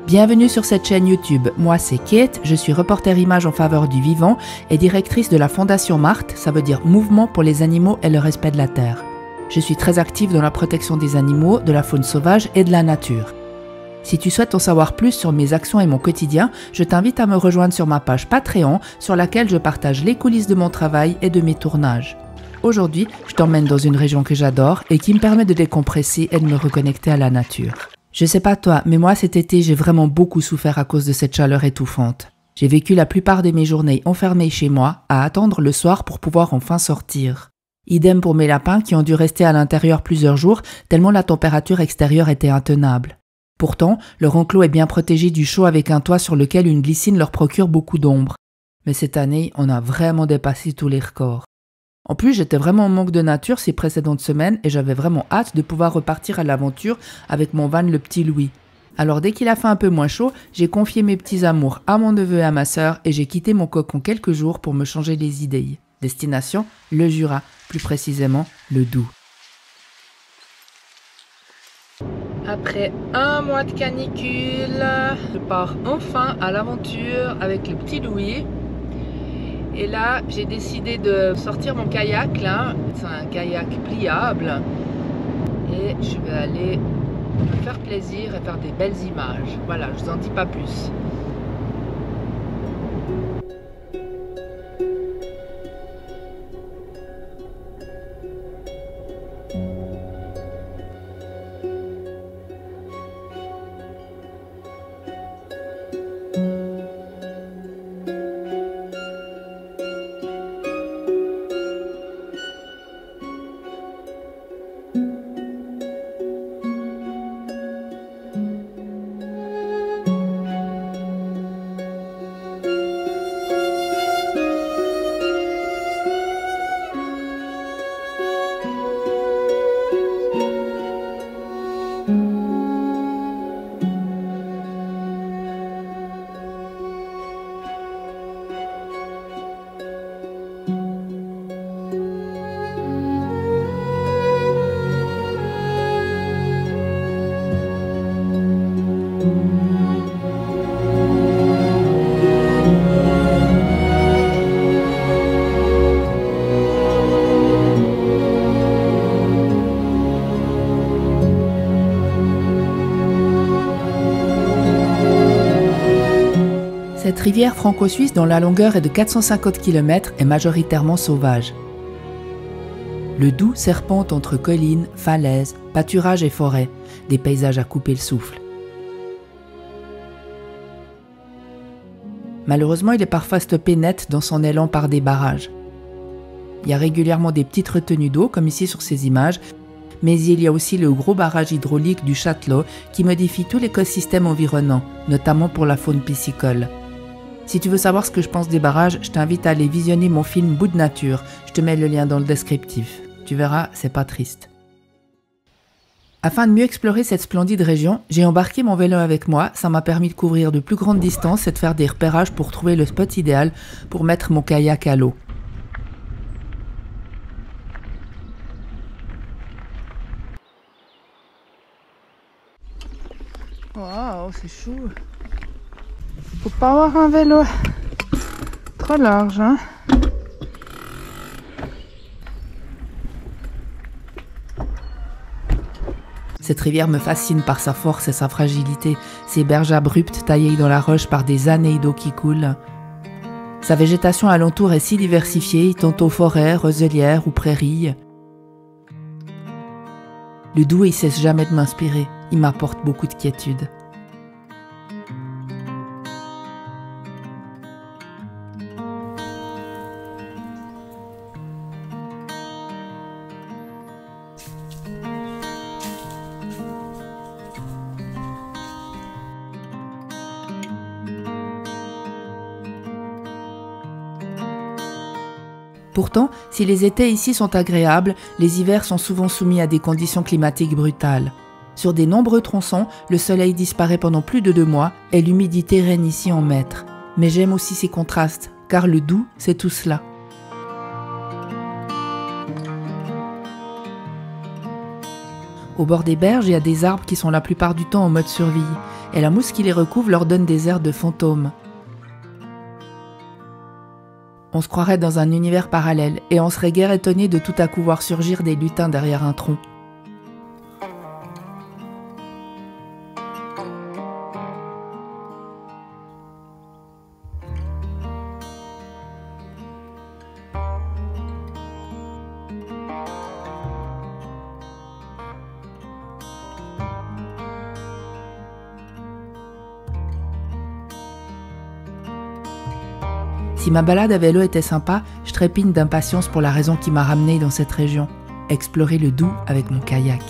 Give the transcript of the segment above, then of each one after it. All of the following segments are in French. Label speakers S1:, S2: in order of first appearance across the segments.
S1: Bienvenue sur cette chaîne YouTube, moi c'est Kate, je suis reporter image en faveur du vivant et directrice de la Fondation Marthe, ça veut dire Mouvement pour les animaux et le respect de la terre. Je suis très active dans la protection des animaux, de la faune sauvage et de la nature. Si tu souhaites en savoir plus sur mes actions et mon quotidien, je t'invite à me rejoindre sur ma page Patreon sur laquelle je partage les coulisses de mon travail et de mes tournages. Aujourd'hui, je t'emmène dans une région que j'adore et qui me permet de décompresser et de me reconnecter à la nature. Je sais pas toi, mais moi cet été j'ai vraiment beaucoup souffert à cause de cette chaleur étouffante. J'ai vécu la plupart de mes journées enfermée chez moi, à attendre le soir pour pouvoir enfin sortir. Idem pour mes lapins qui ont dû rester à l'intérieur plusieurs jours tellement la température extérieure était intenable. Pourtant, leur enclos est bien protégé du chaud avec un toit sur lequel une glycine leur procure beaucoup d'ombre. Mais cette année, on a vraiment dépassé tous les records. En plus, j'étais vraiment en manque de nature ces précédentes semaines et j'avais vraiment hâte de pouvoir repartir à l'aventure avec mon van le petit Louis. Alors dès qu'il a fait un peu moins chaud, j'ai confié mes petits amours à mon neveu et à ma sœur et j'ai quitté mon cocon quelques jours pour me changer les idées. Destination, le Jura, plus précisément le Doubs. Après un mois de canicule, je pars enfin à l'aventure avec le petit Louis. Et là, j'ai décidé de sortir mon kayak là. C'est un kayak pliable. Et je vais aller me faire plaisir et faire des belles images. Voilà, je vous en dis pas plus. Cette rivière franco-suisse dont la longueur est de 450 km est majoritairement sauvage. Le Doubs serpente entre collines, falaises, pâturages et forêts, des paysages à couper le souffle. Malheureusement, il est parfois stoppé net dans son élan par des barrages. Il y a régulièrement des petites retenues d'eau, comme ici sur ces images, mais il y a aussi le gros barrage hydraulique du Châtelot qui modifie tout l'écosystème environnant, notamment pour la faune piscicole. Si tu veux savoir ce que je pense des barrages, je t'invite à aller visionner mon film Bout de nature. Je te mets le lien dans le descriptif. Tu verras, c'est pas triste. Afin de mieux explorer cette splendide région, j'ai embarqué mon vélo avec moi. Ça m'a permis de couvrir de plus grandes distances et de faire des repérages pour trouver le spot idéal pour mettre mon kayak à l'eau. Waouh, c'est chaud. Faut pas avoir un vélo trop large, hein. Cette rivière me fascine par sa force et sa fragilité, ses berges abruptes taillées dans la roche par des années d'eau qui coulent. Sa végétation alentour est si diversifiée, tantôt forêt, roselière ou prairie. Le Doubs, il cesse jamais de m'inspirer, il m'apporte beaucoup de quiétude. Pourtant, si les étés ici sont agréables, les hivers sont souvent soumis à des conditions climatiques brutales. Sur des nombreux tronçons, le soleil disparaît pendant plus de 2 mois et l'humidité règne ici en maître. Mais j'aime aussi ces contrastes, car le Doubs, c'est tout cela. Au bord des berges, il y a des arbres qui sont la plupart du temps en mode survie, et la mousse qui les recouvre leur donne des airs de fantômes. On se croirait dans un univers parallèle, et on serait guère étonné de tout à coup voir surgir des lutins derrière un tronc. Si ma balade à vélo était sympa, je trépigne d'impatience pour la raison qui m'a ramené dans cette région, explorer le Doubs avec mon kayak.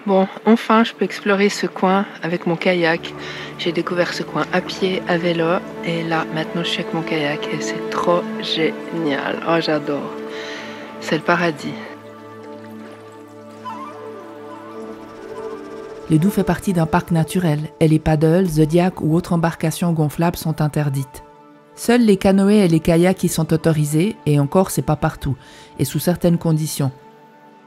S1: Bon, enfin, je peux explorer ce coin avec mon kayak. J'ai découvert ce coin à pied, à vélo, et là, maintenant, je suis avec mon kayak et c'est trop génial. Oh, j'adore. C'est le paradis. Le Doubs fait partie d'un parc naturel et les paddles, Zodiac ou autres embarcations gonflables sont interdites. Seuls les canoës et les kayaks y sont autorisés, et encore, c'est pas partout, et sous certaines conditions.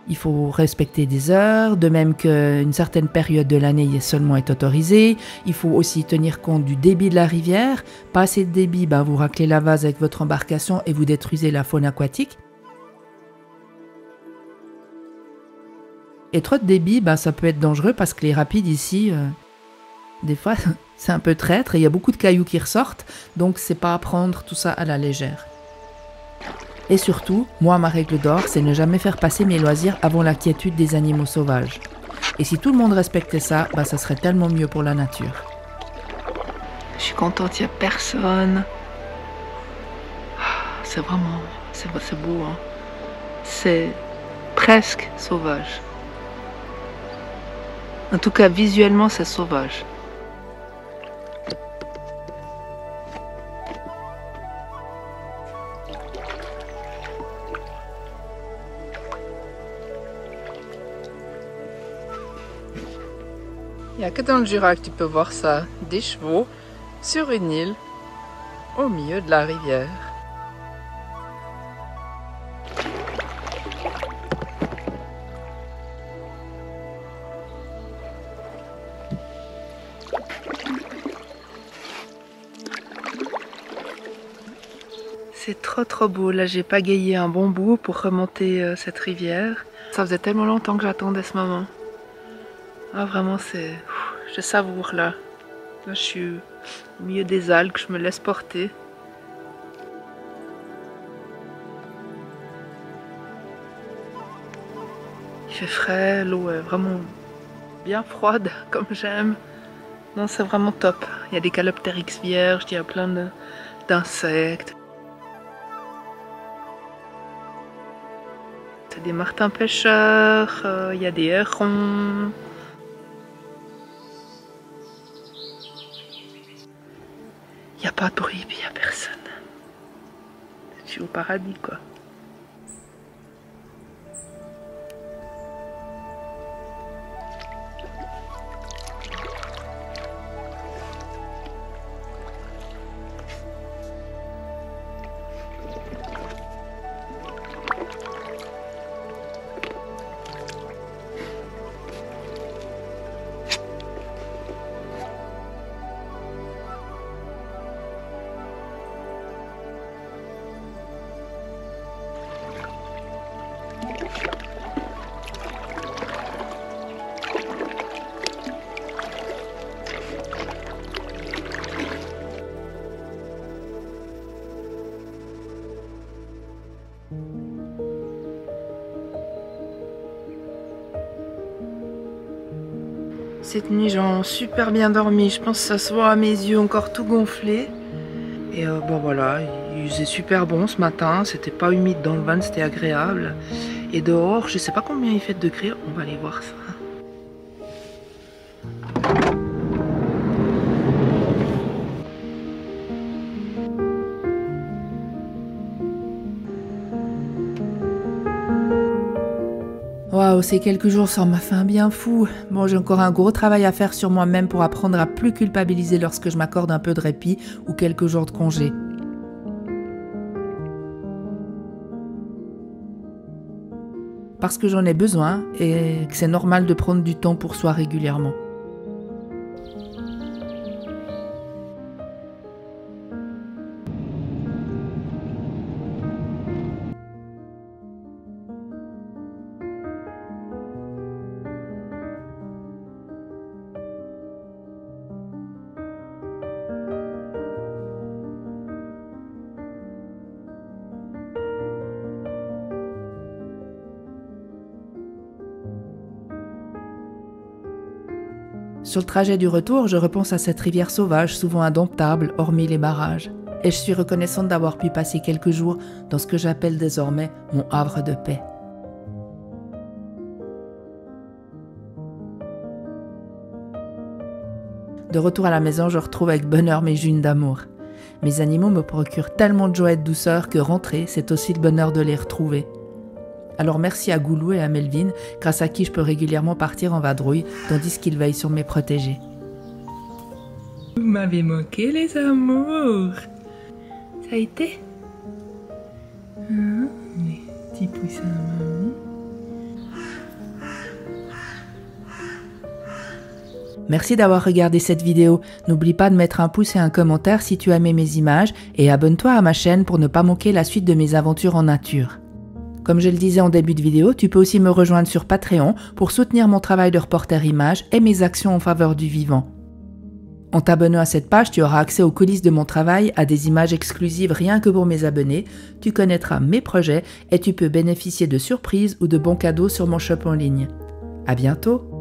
S1: Il faut respecter des heures, de même qu'une certaine période de l'année y est seulement est autorisée. Il faut aussi tenir compte du débit de la rivière. Pas assez de débit, vous raclez la vase avec votre embarcation et vous détruisez la faune aquatique. Et trop de débit, ça peut être dangereux parce que les rapides ici, des fois, c'est un peu traître et il y a beaucoup de cailloux qui ressortent, donc c'est pas à prendre tout ça à la légère. Et surtout, moi, ma règle d'or, c'est ne jamais faire passer mes loisirs avant la quiétude des animaux sauvages. Et si tout le monde respectait ça, ça serait tellement mieux pour la nature. Je suis contente, il n'y a personne. C'est vraiment, c'est beau, hein. C'est presque sauvage. En tout cas, visuellement, c'est sauvage. Il n'y a que dans le Jura que tu peux voir ça, des chevaux sur une île au milieu de la rivière. C'est trop beau, là j'ai pagayé un bon bout pour remonter cette rivière. Ça faisait tellement longtemps que j'attendais ce moment. Ah vraiment je savoure là. Là je suis au milieu des algues, je me laisse porter. Il fait frais, l'eau est vraiment bien froide comme j'aime. Non, c'est vraiment top. Il y a des calopteryx vierges, il y a plein d'insectes. C'est des martins pêcheurs, il y a des hérons. Il n'y a pas de bruit, puis il n'y a personne. Je suis au paradis, quoi. Cette nuit, j'ai super bien dormi. Je pense que ça se voit à mes yeux encore tout gonflé. Et voilà, il faisait super bon ce matin. C'était pas humide dans le van, c'était agréable. Et dehors, je sais pas combien il fait de degrés. On va aller voir ça. Waouh, ces quelques jours ça m'a fait un bien fou. Bon, j'ai encore un gros travail à faire sur moi-même pour apprendre à plus culpabiliser lorsque je m'accorde un peu de répit ou quelques jours de congé. Parce que j'en ai besoin et que c'est normal de prendre du temps pour soi régulièrement. Sur le trajet du retour, je repense à cette rivière sauvage, souvent indomptable, hormis les barrages. Et je suis reconnaissante d'avoir pu passer quelques jours dans ce que j'appelle désormais mon havre de paix. De retour à la maison, je retrouve avec bonheur mes junes d'amour. Mes animaux me procurent tellement de joie et de douceur que rentrer, c'est aussi le bonheur de les retrouver. Alors merci à Goulou et à Melvin, grâce à qui je peux régulièrement partir en vadrouille, tandis qu'ils veillent sur mes protégés. Vous m'avez manqué les amours. Ça a été hein, mes petits poussins à mamie. Merci d'avoir regardé cette vidéo. N'oublie pas de mettre un pouce et un commentaire si tu as aimé mes images et abonne-toi à ma chaîne pour ne pas manquer la suite de mes aventures en nature. Comme je le disais en début de vidéo, tu peux aussi me rejoindre sur Patreon pour soutenir mon travail de reporter image et mes actions en faveur du vivant. En t'abonnant à cette page, tu auras accès aux coulisses de mon travail, à des images exclusives rien que pour mes abonnés, tu connaîtras mes projets et tu peux bénéficier de surprises ou de bons cadeaux sur mon shop en ligne. À bientôt!